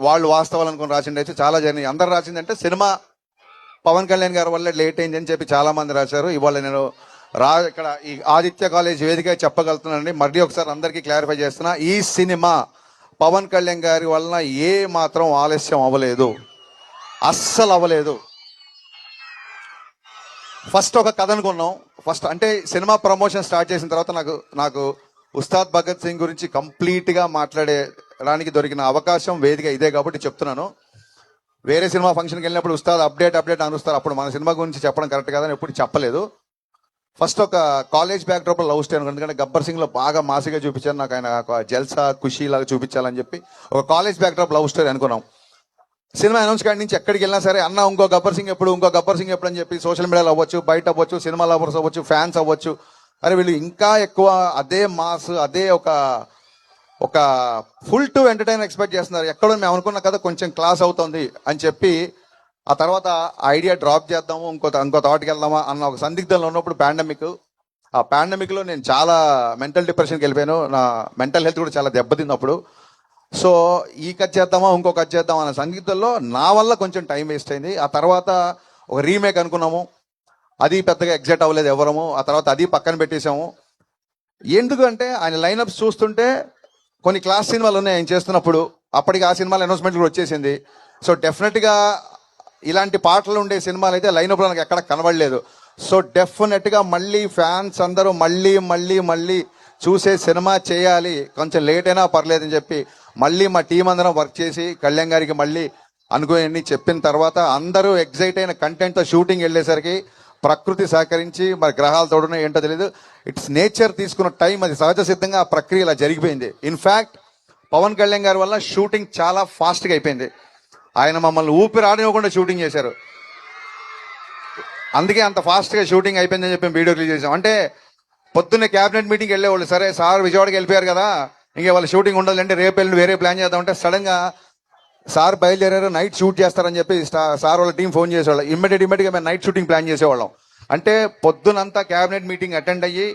వాళ్ళు వాస్తవాలు అనుకుని రాసిండి అయితే చాలా జరిగినాయి. అందరు రాసిందంటే సినిమా పవన్ కళ్యాణ్ గారి వల్ల లేట్ అయింది అని చెప్పి చాలా మంది రాశారు. ఇవాళ నేను ఇక్కడ ఈ ఆదిత్య కాలేజ్ వేదిక చెప్పగలుగుతున్నానండి. మళ్ళీ ఒకసారి అందరికీ క్లారిఫై చేస్తున్నా, ఈ సినిమా పవన్ కళ్యాణ్ గారి వలన ఏ మాత్రం ఆలస్యం అవ్వలేదు, అస్సలు అవ్వలేదు. ఫస్ట్ ఒక కథ అనుకున్నాం. ఫస్ట్ అంటే సినిమా ప్రమోషన్ స్టార్ట్ చేసిన తర్వాత నాకు ఉస్తాద్ భగత్ సింగ్ గురించి కంప్లీట్గా మాట్లాడేడానికి దొరికిన అవకాశం వేదిక ఇదే కాబట్టి చెప్తున్నాను. వేరే సినిమా ఫంక్షన్కి వెళ్ళినప్పుడు ఉస్తాద్ అప్డేట్ అనుస్తారు, అప్పుడు మన సినిమా గురించి చెప్పడం కరెక్ట్ కాదని ఎప్పుడు చెప్పలేదు. ఫస్ట్ ఒక కాలేజ్ బ్యాక్డ్రాప్ లవ్ స్టోరీ అనుకున్నాను, ఎందుకంటే గబ్బర్ సింగ్ లో బాగా మాసిగా చూపించారు, నాకు ఆయన జల్సా ఖుషీ లాగా చూపించాలని చెప్పి ఒక కాలేజ్ బ్యాక్డ్రాప్ లవ్ స్టోరీ అనుకున్నాం. సినిమా అనౌన్స్ కాడి నుంచి ఎక్కడికి వెళ్ళినా సరే అన్న ఇంకో గబ్బర్ సింగ్ ఎప్పుడు అని చెప్పి సోషల్ మీడియాలో అవ్వచ్చు, బయట అవ్వచ్చు, సినిమా లవర్స్ అవ్వచ్చు, ఫ్యాన్స్ అవ్వచ్చు, అరే వీళ్ళు ఇంకా ఎక్కువ అదే మాస్, అదే ఒక ఫుల్ టు ఎంటర్టైన్ ఎక్స్పెక్ట్ చేస్తున్నారు. ఎక్కడో మేము అనుకున్న కదా కొంచెం క్లాస్ అవుతుంది అని చెప్పి ఆ తర్వాత ఐడియా డ్రాప్ చేద్దాము, ఇంకో థాట్కి వెళ్దామా అన్న ఒక సందిగ్ధంలో ఉన్నప్పుడు ఆ పాండమిక్లో నేను చాలా మెంటల్ డిప్రెషన్కి వెళ్ళిపోయాను. నా మెంటల్ హెల్త్ కూడా చాలా దెబ్బతిన్నప్పుడు. సో ఈ కట్ చేద్దామా ఇంకో కట్ చేద్దామా అన్న సందిగ్ధంలో నా వల్ల కొంచెం టైం వేస్ట్ అయింది. ఆ తర్వాత ఒక రీమేక్ అనుకున్నాము, అది పెద్దగా ఎగ్జైట్ అవ్వలేదు ఎవరము. ఆ తర్వాత అది పక్కన పెట్టేశాము. ఎందుకంటే ఆయన లైనప్స్ చూస్తుంటే కొన్ని క్లాస్ సినిమాలు ఉన్నాయి ఆయన చేస్తున్నప్పుడు, అప్పటికి ఆ సినిమాల అనౌన్స్మెంట్ కూడా వచ్చేసింది. సో డెఫినెట్గా ఇలాంటి పాటలు ఉండే సినిమాలు అయితే లైనప్లో నాకు ఎక్కడ కనబడలేదు. సో డెఫినెట్గా మళ్ళీ ఫ్యాన్స్ అందరూ మళ్ళీ చూసే సినిమా చేయాలి, కొంచెం లేట్ అయినా పర్లేదని చెప్పి మళ్ళీ మా టీం అందరం వర్క్ చేసి కళ్యాణ్ గారికి మళ్ళీ అనుకోని చెప్పిన తర్వాత అందరూ ఎగ్జైట్ అయిన కంటెంట్తో షూటింగ్ వెళ్ళేసరికి ప్రకృతి సహకరించి మరి గ్రహాలు తోడునే ఏంటో తెలియదు, ఇట్స్ నేచర్ తీసుకున్న టైం, అది సహజ సిద్ధంగా ఆ ప్రక్రియ ఇలా జరిగిపోయింది. ఇన్ఫ్యాక్ట్ పవన్ కళ్యాణ్ గారి వల్ల షూటింగ్ చాలా ఫాస్ట్గా అయిపోయింది. ఆయన మమ్మల్ని ఊపిరి ఆడనివ్వకుండా షూటింగ్ చేశారు, అందుకే అంత ఫాస్ట్గా షూటింగ్ అయిపోయిందని చెప్పి వీడియో రిలీజ్ చేసాం. అంటే పొద్దున్నే క్యాబినెట్ మీటింగ్ వెళ్ళేవాళ్ళు, సరే సార్ విజయవాడకి వెళ్ళిపోయారు కదా ఇంకే వాళ్ళ షూటింగ్ ఉండదు అంటే రేపు వెళ్ళి వేరే ప్లాన్ చేద్దామంటే సడన్గా సార్ బయలుదేరారు, నైట్ షూట్ చేస్తారని చెప్పి సార్ వాళ్ళ టీం ఫోన్ చేసేవాళ్ళు. ఇమ్మీడియట్గా మేము నైట్ షూటింగ్ ప్లాన్ చేసేవాళ్ళం. అంటే పొద్దునంతా క్యాబినెట్ మీటింగ్ అటెండ్ అయ్యి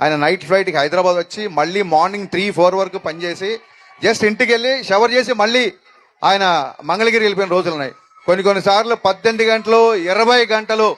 ఆయన నైట్ ఫ్లైట్కి హైదరాబాద్ వచ్చి మళ్ళీ మార్నింగ్ 3-4 వరకు పనిచేసి జస్ట్ ఇంటికి వెళ్ళి షవర్ చేసి మళ్ళీ ఆయన మంగళగిరి వెళ్ళిపోయిన రోజులు ఉన్నాయి. కొన్ని సార్లు 18 గంటలు 20 గంటలు